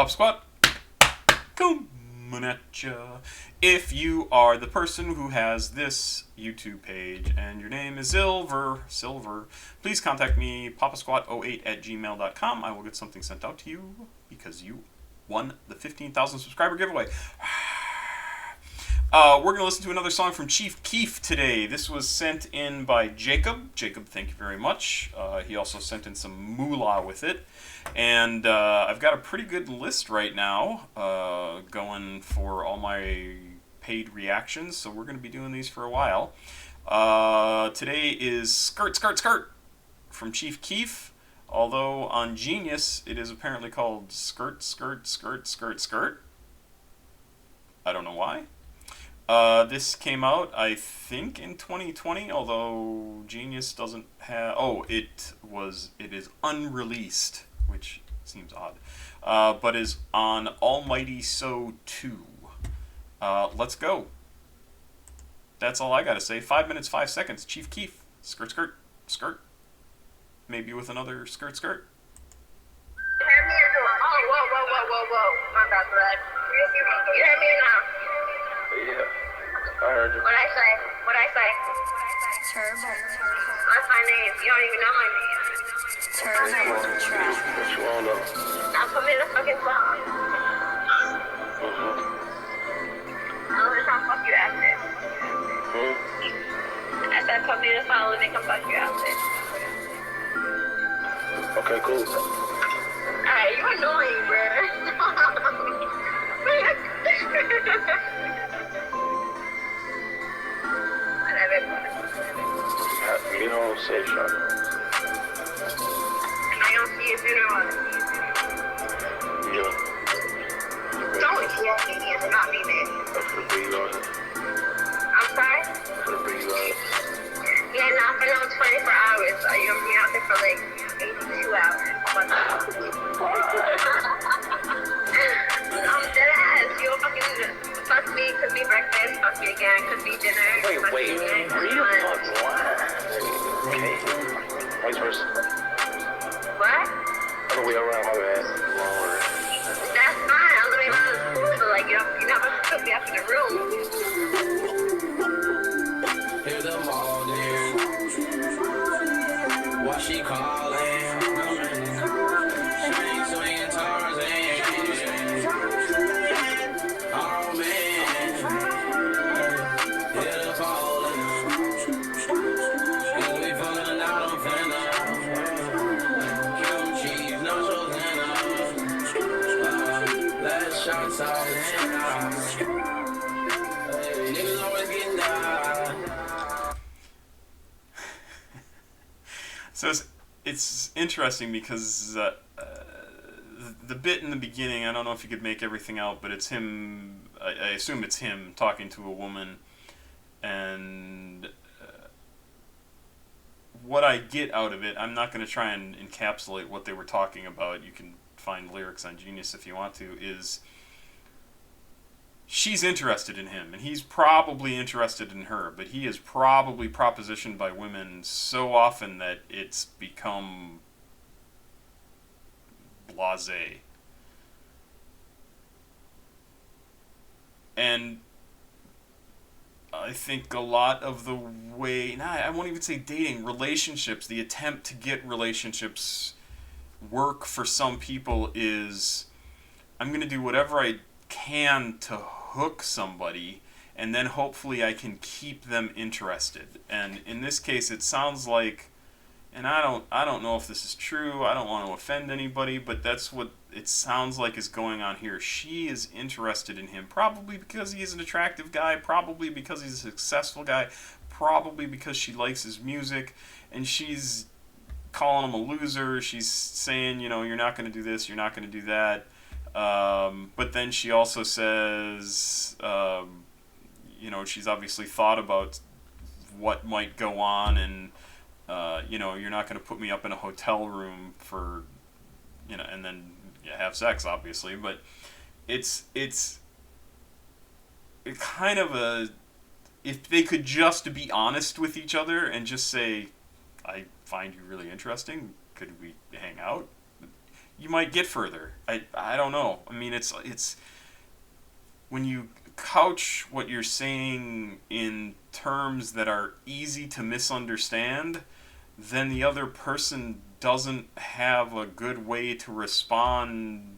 Pop Squat, coming at ya. If you are the person who has this YouTube page and your name is Silver, please contact me, papasquatjon8@gmail.com. I will get something sent out to you because you won the 15,000 subscriber giveaway. We're going to listen to another song from Chief Keef today. This was sent in by Jacob. Jacob, thank you very much. He also sent in some moolah with it. And I've got a pretty good list right now going for all my paid reactions, so we're going to be doing these for a while. Today is Skrt from Chief Keef, although on Genius it is apparently called Skrt. I don't know why. This came out, I think, in 2020, although Genius doesn't have... Oh, it is unreleased, which seems odd, but is on Almighty So 2. Let's go. That's all I gotta say. 5 minutes, 5 seconds. Chief Keef. Skrt. Maybe with another Skrt. Hear me or no? Oh, whoa. My bad, bud. You hear me now? Yeah, I heard you. What I say? Turbo. What's my name? You don't even know my name. Turbo trap. What you want though? Now put me in the fucking song. I'm gonna try to fuck you after. I said put me in the song and they can fuck you after. Okay, cool. Alright, you annoying, bro. You know, safe shot. And I don't see you sooner or later. Yeah. Don't yell at me, it's not me, man. That's for the breathe on it. I'm sorry? For the breathe on it. Yeah, not for no 24 hours. So you're gonna be out there for like 82 hours. I'm dead ass. You'll fucking fuck me, could be breakfast, fuck me again, could be dinner. Wait. fuck me again, could be Read lunch. a fuck what? Okay. Vice versa. What? Other way around, my bad. Wrong order. That's fine. I'm gonna be around the school, so like you're not gonna put me up in the room. Hear them all there. What she calling? Swinging Tarzan. Oh man. Hear the falling. Gonna be falling out on fender. Kill cheese, no Shosanna. Last shots out in. Niggas always getting down. So it's interesting because the bit in the beginning, I don't know if you could make everything out, but it's him, I assume it's him talking to a woman, and what I get out of it, I'm not going to try and encapsulate what they were talking about, you can find lyrics on Genius if you want to, is she's interested in him, and he's probably interested in her, but he is probably propositioned by women so often that it's become blasé. And I think a lot of the way, I won't even say dating, relationships, the attempt to get relationships work for some people is, I'm going to do whatever I can to hook somebody, and then hopefully I can keep them interested. And in this case, it sounds like, and I don't know if this is true, I don't want to offend anybody, but that's what it sounds like is going on here. She is interested in him, probably because he's an attractive guy, probably because he's a successful guy, probably because she likes his music, and she's calling him a loser. She's saying, you're not going to do this, you're not going to do that. But then she also says, she's obviously thought about what might go on, and you're not going to put me up in a hotel room for, and then have sex, obviously. But it's kind of a, if they could just be honest with each other and just say, I find you really interesting, could we hang out? you might get further. I don't know. I mean, it's when you couch what you're saying in terms that are easy to misunderstand, then the other person doesn't have a good way to respond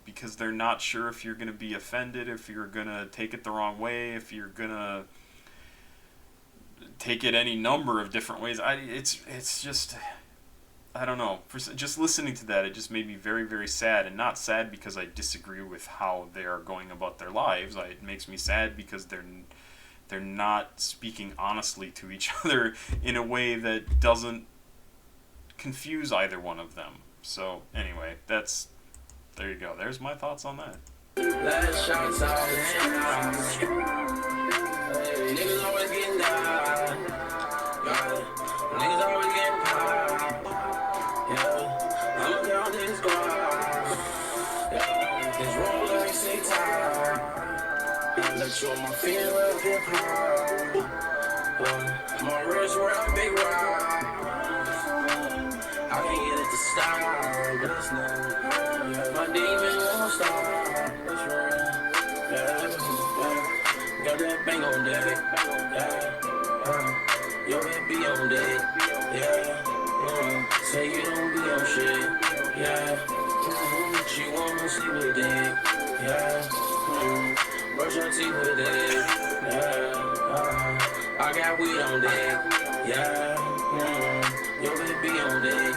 because they're not sure if you're going to be offended, if you're going to take it the wrong way, if you're going to take it any number of different ways. It's just, I don't know. Just listening to that, it just made me very, very sad. And not sad because I disagree with how they are going about their lives. It makes me sad because they're not speaking honestly to each other in a way that doesn't confuse either one of them. So anyway, there you go. There's my thoughts on that. Last shots out and niggas always getting down. Niggas always getting popped. Yeah, I'ma count this squad. Yeah, this roll like 6 times. Let you on my feet up hip hop. My wrist round big rock. I can't get it to stop. This now, my demon won't stop. That's right. Yeah. Got that bang on deck. Yeah. Your head be on deck. Yeah. Say you don't be on shit. Yeah. She wanna sleep with dick. Yeah. Brush your teeth with it. Yeah. I got weed on deck. Yeah. Your head be on deck.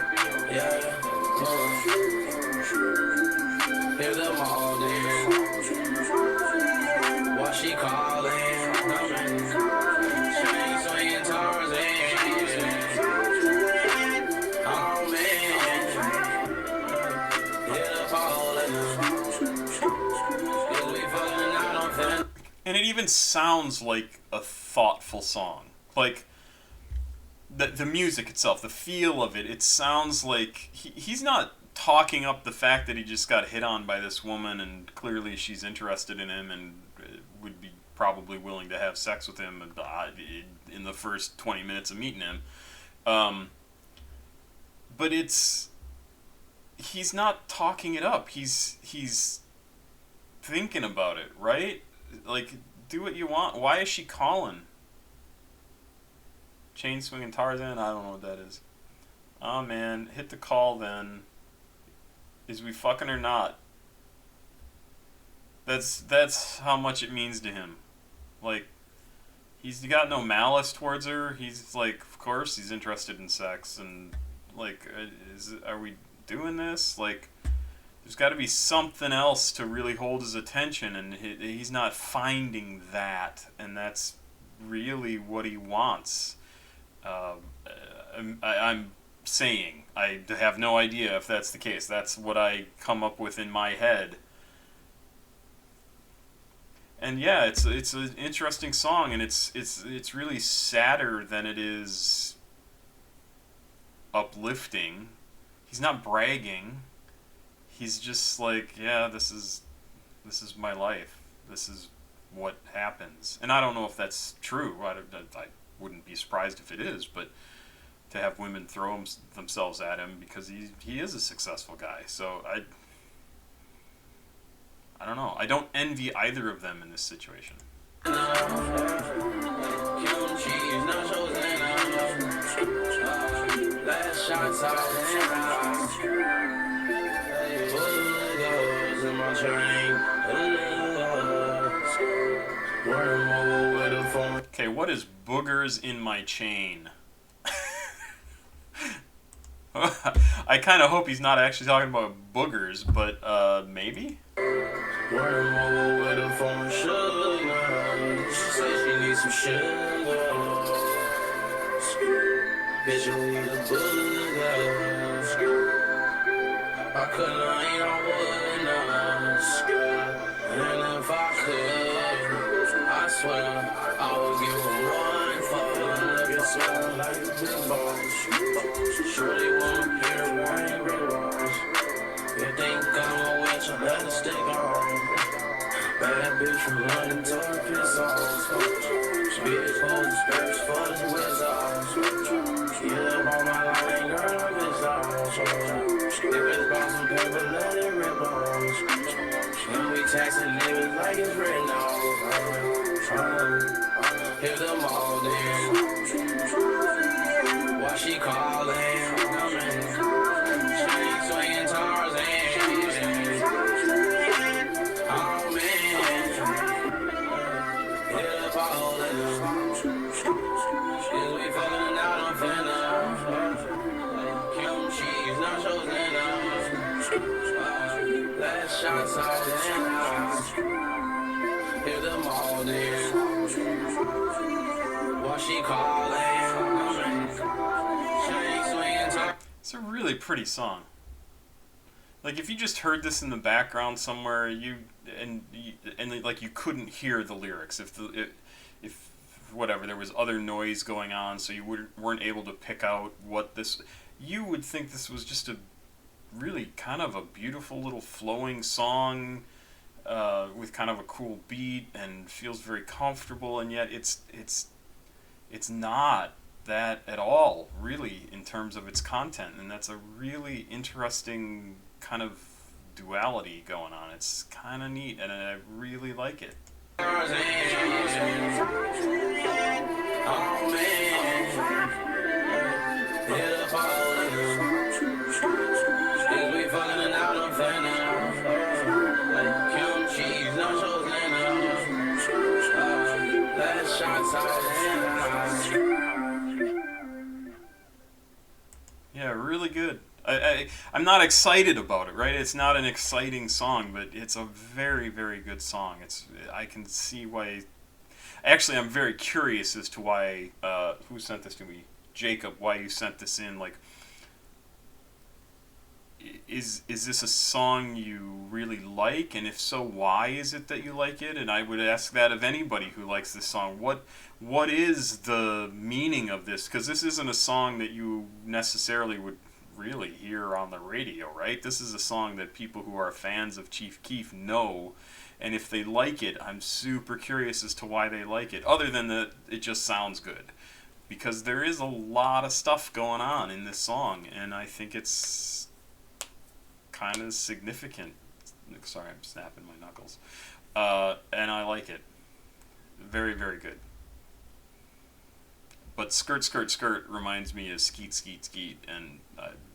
Yeah. Here's the morning. What she calling? She ain't swinging Tarzan. Oh man. Hit up all in them. And it even sounds like a thoughtful song. Like, the music itself, the feel of it, it sounds like he's not talking up the fact that he just got hit on by this woman and clearly she's interested in him and would be probably willing to have sex with him in the first 20 minutes of meeting him. But he's not talking it up. He's thinking about it, right? Like, do what you want. Why is she calling? Chain swinging Tarzan? I don't know what that is. Oh man, hit the call then. Is we fucking or not? That's how much it means to him. Like, he's got no malice towards her. He's like, of course he's interested in sex, and like, are we doing this? Like, there's got to be something else to really hold his attention, and he's not finding that, and that's really what he wants. I'm saying, I have no idea if that's the case. That's what I come up with in my head. And yeah, it's an interesting song, and it's really sadder than it is uplifting. He's not bragging. He's just like, yeah, this is my life. This is what happens. And I don't know if that's true. I wouldn't be surprised if it is, but to have women throw themselves at him because he is a successful guy. So I don't know. I don't envy either of them in this situation. Okay, what is boogers in my chain? I kind of hope he's not actually talking about boogers, but maybe? I couldn't ain't on wood, and if I could, I swear I would give him one fuck. Look at something like a big boss. Surely won't hear one realize. You think I'm a witch, I better stick on. Bad bitch from London to her piss off. Big hoes, spirits for the wizards. up on my line, girl, if it's all so. If it's about some paper, let it rip on. And we taxing niggas like it's written off. Hit them all then. Why she calling? She ain't swinging Tarzan. Oh man. Hit up all of them. Is we fucking out on finna. Kim cheese, nachos and last shots out and out. Hit them all then. Why she calling? She ain't swinging top. It's a really pretty song. Like if you just heard this in the background somewhere, and like you couldn't hear the lyrics if whatever there was other noise going on, so you weren't able to pick out what this. You would think this was just a really kind of a beautiful little flowing song with kind of a cool beat and feels very comfortable, and yet it's not that at all, really, in terms of its content, and that's a really interesting kind of duality going on. It's kind of neat, and I really like it. Oh man, hit up all of them. Is we fucking out on finna. Kim cheese, nachos and last shots out and Yeah, really good. I'm not excited about it, right? It's not an exciting song, but it's a very, very good song. I can see why. Actually, I'm very curious as to why. Who sent this to me? Jacob. Why you sent this in? Like, is this a song you really like? And if so, why is it that you like it? And I would ask that of anybody who likes this song. What is the meaning of this? Because this isn't a song that you necessarily would really hear on the radio, right? This is a song that people who are fans of Chief Keef know, and if they like it, I'm super curious as to why they like it, other than that it just sounds good, because there is a lot of stuff going on in this song, and I think it's kind of significant. Sorry, I'm snapping my knuckles. And I like it. Very, very good. But Skrt, Skrt, Skrt reminds me of Skeet, Skeet, Skeet, and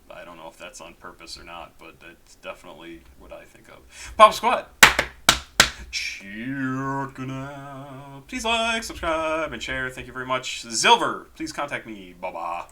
I don't know if that's on purpose or not, but that's definitely what I think of. Pop Squat! Check it out. Please like, subscribe, and share. Thank you very much. Silver, please contact me. Bye-bye.